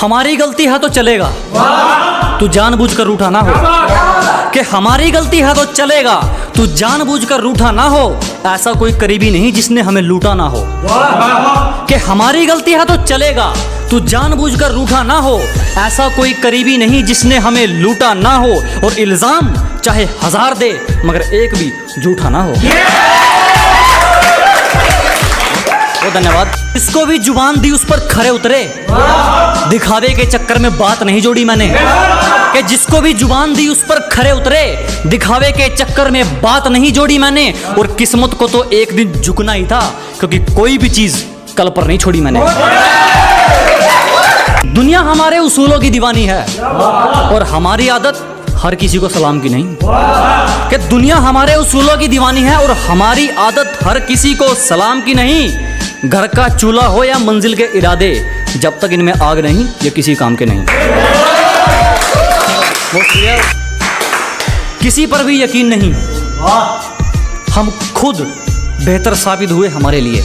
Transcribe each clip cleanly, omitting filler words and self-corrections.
हमारी गलती है तो चलेगा, तू जानबूझकर रूठा ना हो। कि हमारी गलती है तो चलेगा, तू जानबूझकर रूठा ना हो। ऐसा कोई करीबी नहीं जिसने हमें लूटा ना हो। कि हमारी गलती है तो चलेगा, तू जानबूझकर रूठा ना हो। ऐसा कोई करीबी नहीं जिसने हमें लूटा ना हो। और इल्जाम चाहे 1000 दे मगर एक भी झूठा ना हो। तो धन्यवाद। इसको भी जुबान दी उस पर खरे उतरे, दिखावे के चक्कर में बात नहीं जोड़ी मैंने। कि जिसको भी जुबान दी उस पर खरे उतरे, दिखावे के चक्कर में बात नहीं जोड़ी मैंने। और किस्मत को तो एक दिन झुकना ही था, क्योंकि कोई भी चीज कल पर नहीं छोड़ी मैंने। दुनिया हमारे उसूलों की दीवानी है और हमारी आदत हर किसी को सलाम की नहीं। कि दुनिया हमारे उसूलों की दीवानी है और हमारी आदत हर किसी को सलाम की नहीं। घर का चूल्हा हो या मंजिल के इरादे, जब तक इनमें आग नहीं ये किसी काम के नहीं। किसी पर भी यकीन नहीं, हम खुद बेहतर साबित हुए हमारे लिए।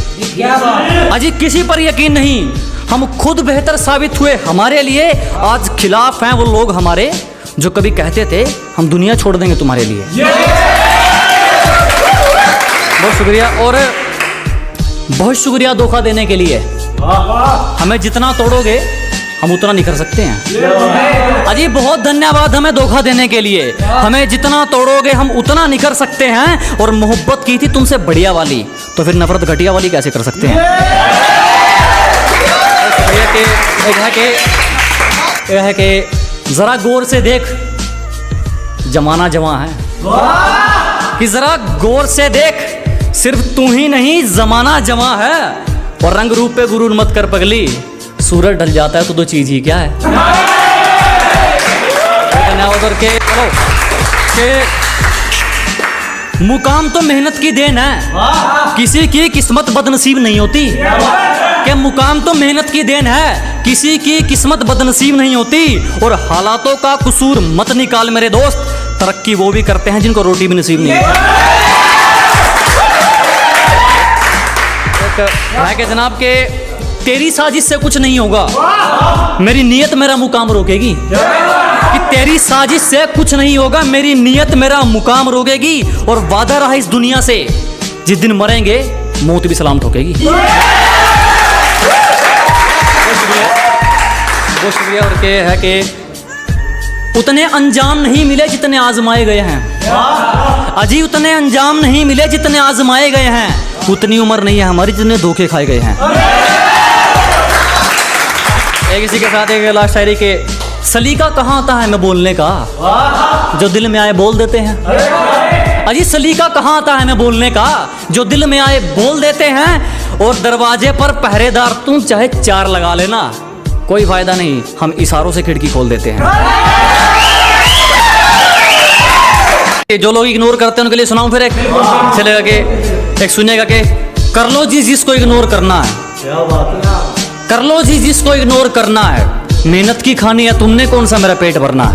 अजी किसी पर यकीन नहीं, हम खुद बेहतर साबित हुए हमारे लिए। आज खिलाफ हैं वो लोग हमारे जो कभी कहते थे हम दुनिया छोड़ देंगे तुम्हारे लिए। बहुत शुक्रिया। और बहुत शुक्रिया धोखा देने के लिए। हमें जितना तोड़ोगे हम उतना निखर सकते हैं। अजी बहुत धन्यवाद हमें धोखा देने के लिए। हमें जितना तोड़ोगे हम उतना निखर सकते हैं। और मोहब्बत की थी तुमसे बढ़िया वाली, तो फिर नफरत घटिया वाली कैसे कर सकते हैं। यह है कि जरा गौर से देख, जमाना जवां है। कि जरा गौर से देख, सिर्फ तू ही नहीं जमाना जवां है। और रंग रूप पे गुरूर मत कर पगली, सूरज ढल जाता है तो दो चीज ही क्या है। मुकाम तो मेहनत की देन है, किसी की किस्मत बदनसीब नहीं होती। कि मुकाम तो मेहनत की देन है, किसी की किस्मत बदनसीब नहीं होती। और हालातों का कसूर मत निकाल मेरे दोस्त, तरक्की वो भी करते हैं जिनको रोटी भी नसीब नहीं होती। है कि जनाब के तेरी साजिश से कुछ नहीं होगा, मेरी नीयत मेरा मुकाम रोकेगी। कि तेरी साजिश से कुछ नहीं होगा, मेरी नीयत मेरा मुकाम रोकेगी। और वादा रहा इस दुनिया से, जिस दिन मरेंगे मौत भी सलाम ठोकेगी। बहुत शुक्रिया। और के है कि उतने अंजाम नहीं मिले जितने आजमाए गए हैं। अजी उतने अंजाम नहीं मिले जितने आजमाए गए हैं। उतनी उम्र नहीं है हमारी जितने धोखे खाए गए हैं। एक इसी के साथ एक लास्ट शायरी के सलीका कहाँ आता है मैं बोलने का, जो दिल में आए बोल देते हैं। अजी सलीका कहाँ आता है मैं बोलने का, जो दिल में आए बोल देते हैं। और दरवाजे पर पहरेदार तुम चाहे 4 लगा लेना, कोई फायदा नहीं, हम इशारों से खिड़की खोल देते हैं। जो लोग इग्नोर करते हैं उनके लिए सुनाऊं फिर एक चलेगा कि एक सुनिएगा कि कर लो जी जिसको इग्नोर करना है, कर लो जी जिसको इग्नोर करना है। मेहनत की खानी है तुमने कौन सा मेरा पेट भरना है।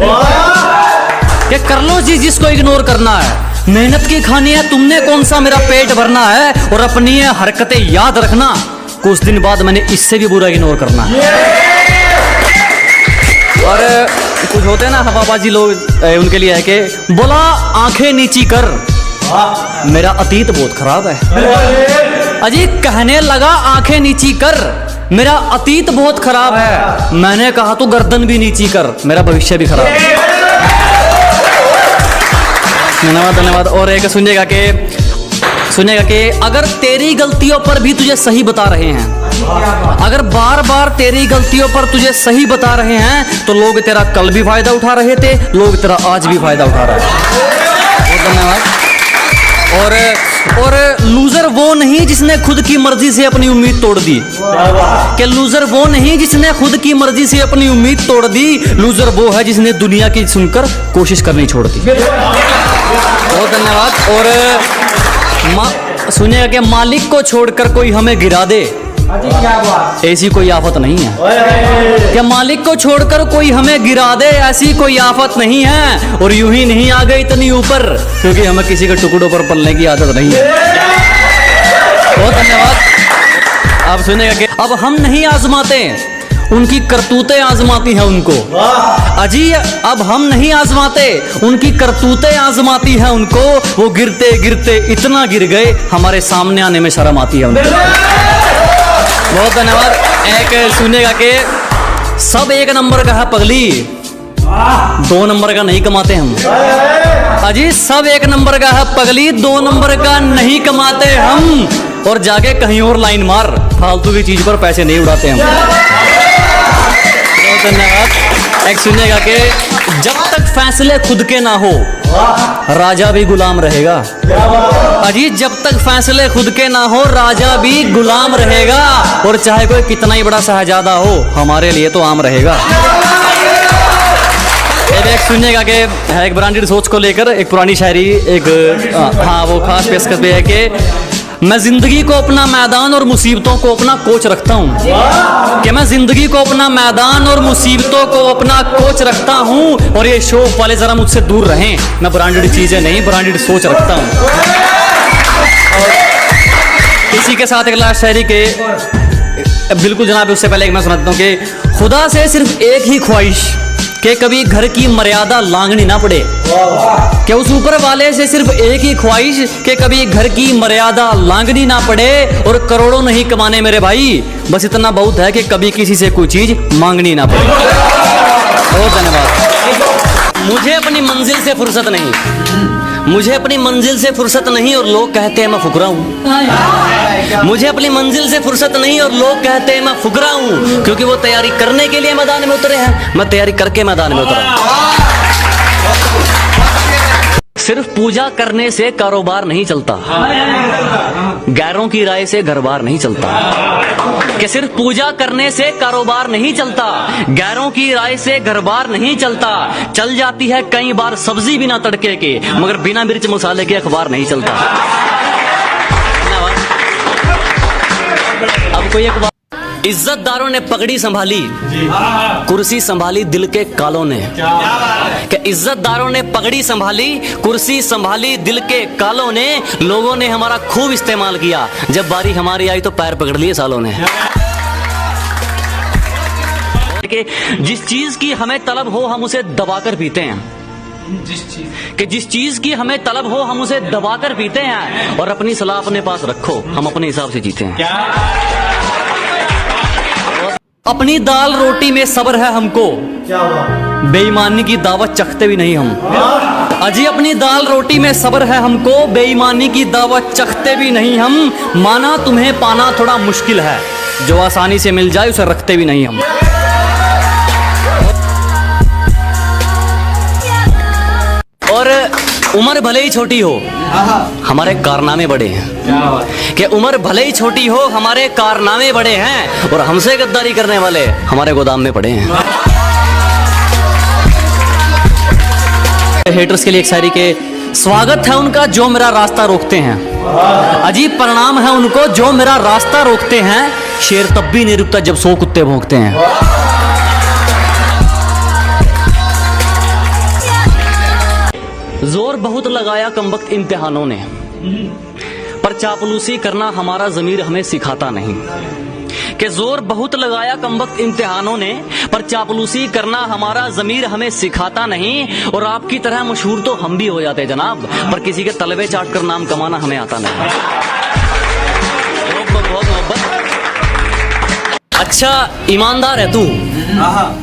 कि कर लो जी जिसको इग्नोर करना है, मेहनत की खानी है तुमने कौन सा मेरा पेट भरना है। और अपनी हरकतें याद रखना, कुछ दिन बाद मैंने इससे भी बुरा इग्नोर करना है। और कुछ होते हैं ना हवाबाजी लोग, उनके लिए है कि बोला आंखें नीची कर, मेरा अतीत बहुत खराब है। अजी कहने लगा आंखें नीची कर, मेरा अतीत बहुत खराब है। मैंने कहा तो गर्दन भी नीची कर, मेरा भविष्य भी खराब है। धन्यवाद धन्यवाद। और एक सुनिएगा कि अगर तेरी गलतियों पर भी तुझे सही बता रहे हैं, अगर बार बार तेरी गलतियों पर तुझे सही बता रहे हैं, तो लोग तेरा कल भी फायदा उठा रहे थे, लोग तेरा आज भी फायदा उठा रहे हैं। धन्यवाद। और लूजर वो नहीं जिसने खुद की मर्जी से अपनी उम्मीद तोड़ दी। कि लूजर वो नहीं जिसने खुद की मर्जी से अपनी उम्मीद तोड़ दी, लूजर वो है जिसने दुनिया की सुनकर कोशिश करनी छोड़ दी। बहुत धन्यवाद। और सुनिएगा कि मालिक को छोड़कर कोई हमें गिरा दे, ऐसी कोई आफत नहीं है। क्या मालिक को छोड़कर कोई हमें गिरा दे, ऐसी कोई आफत नहीं है। और यूं ही नहीं आ गई इतनी ऊपर, क्योंकि हमें किसी के टुकड़ों पर पलने की आदत नहीं है। बहुत धन्यवाद। आप सुनिएगा कि अब हम नहीं आजमाते उनकी करतूतें आजमाती हैं उनको। अजी अब हम नहीं आजमाते, उनकी करतूतें आजमाती हैं उनको। वो गिरते गिरते इतना गिर गए, हमारे सामने आने में शर्म आती है उनको। बहुत धन्यवाद। एक सुनेगा कि सब एक नंबर का है पगली, 2 नंबर का नहीं कमाते हम। अजी सब एक नंबर का है पगली, 2 नंबर का नहीं कमाते हम। और जाके कहीं और लाइन मार, फालतू की चीज पर पैसे नहीं उड़ाते हम। बहुत धन्यवाद। एक सुनिएगा कि जब तक फैसले खुद के ना हो, राजा भी गुलाम रहेगा। अजी जब तक फैसले खुद के ना हो, राजा भी गुलाम रहेगा। और चाहे कोई कितना ही बड़ा शहजादा हो, हमारे लिए तो आम रहेगा। एक सुनिएगा कि एक ब्रांडेड सोच को लेकर एक पुरानी शायरी, एक हाँ वो खास पेशकश भी है कि मैं जिंदगी को अपना मैदान और मुसीबतों को अपना कोच रखता हूँ। कि मैं जिंदगी को अपना मैदान और मुसीबतों को अपना कोच रखता हूँ। और ये शौक वाले जरा मुझसे दूर रहें, मैं ब्रांडेड चीजें नहीं ब्रांडेड सोच रखता हूँ। इसी के साथ एक लास्ट शायरी के बिल्कुल जनाब, उससे पहले एक मैं सुनाता हूँ कि खुदा से सिर्फ एक ही ख्वाहिश कि कभी घर की मर्यादा लांघनी ना पड़े। कि उस ऊपर वाले से सिर्फ एक ही ख्वाहिश कि कभी घर की मर्यादा लांघनी ना पड़े। और करोड़ों नहीं कमाने मेरे भाई, बस इतना बहुत है कि कभी किसी से कोई चीज मांगनी ना पड़े। बहुत धन्यवाद। मुझे अपनी मंजिल से फुर्सत नहीं, मुझे अपनी मंजिल से फुर्सत नहीं और लोग कहते हैं मैं फुकरा हूँ। मुझे अपनी मंजिल से फुर्सत नहीं और लोग कहते हैं मैं फुकरा हूँ। क्योंकि वो तैयारी करने के लिए मैदान में उतरे हैं, मैं तैयारी करके मैदान में उतरा हूँ। सिर्फ पूजा करने से कारोबार नहीं चलता, गैरों की राय से घर बार नहीं चलता। कि सिर्फ पूजा करने से कारोबार नहीं चलता, गैरों की राय से घर बार नहीं चलता। चल जाती है कई बार सब्जी बिना तड़के के, मगर बिना मिर्च मसाले के अखबार नहीं चलता। अब कोई एक इज्जतदारों ने पगड़ी संभाली, कुर्सी संभाली दिल के कालों ने। कि इज्जतदारों ने पगड़ी संभाली, कुर्सी संभाली दिल के कालों ने। लोगों ने हमारा खूब इस्तेमाल किया, जब बारी हमारी आई तो पैर पकड़ लिए सालों ने। कि जिस चीज की हमें तलब हो हम उसे दबाकर पीते हैं। जिस चीज की हमें तलब हो हम उसे दबाकर पीते हैं। और अपनी सलाह अपने पास रखो, हम अपने हिसाब से जीते हैं। अपनी दाल रोटी में सब्र है हमको, बेईमानी की दावत चखते भी नहीं हम। अजी अपनी दाल रोटी में सब्र है हमको, बेईमानी की दावत चखते भी नहीं हम। माना तुम्हें पाना थोड़ा मुश्किल है, जो आसानी से मिल जाए उसे रखते भी नहीं हम। और उम्र भले ही छोटी हो, हमारे कारनामे बड़े हैं। कि उम्र भले ही छोटी हो, हमारे कारनामे बड़े हैं। और हमसे गद्दारी करने वाले हमारे गोदाम में पड़े हैं। हेटर्स के लिए एक शायरी के स्वागत है उनका जो मेरा रास्ता रोकते हैं। अजीब परिणाम है उनको जो मेरा रास्ता रोकते हैं। शेर तब भी नहीं रुकता जब 100 कुत्ते भौंकते हैं। जोर बहुत लगाया कमबख्त इम्तिहानों ने, पर चापलूसी करना हमारा ज़मीर हमें सिखाता नहीं। कि जोर बहुत लगाया कमबख्त इम्तिहानों ने, पर चापलूसी करना हमारा ज़मीर हमें सिखाता नहीं। और आपकी तरह मशहूर तो हम भी हो जाते जनाब, पर किसी के तलबे चाट कर नाम कमाना हमें आता नहीं। बहुत मोहब्बत। अच्छा ईमानदार है तू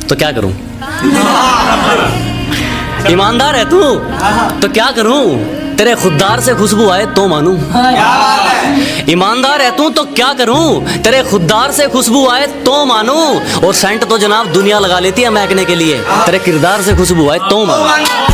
तो क्या करूं, ईमानदार है तू तो क्या करूं, तेरे खुददार से खुशबू आए तो मानूं। ईमानदार है तू तो क्या करूं, तेरे खुददार से खुशबू आए तो मानूं। और सेंट तो जनाब दुनिया लगा लेती है महकने के लिए, तेरे किरदार से खुशबू आए तो मानूं।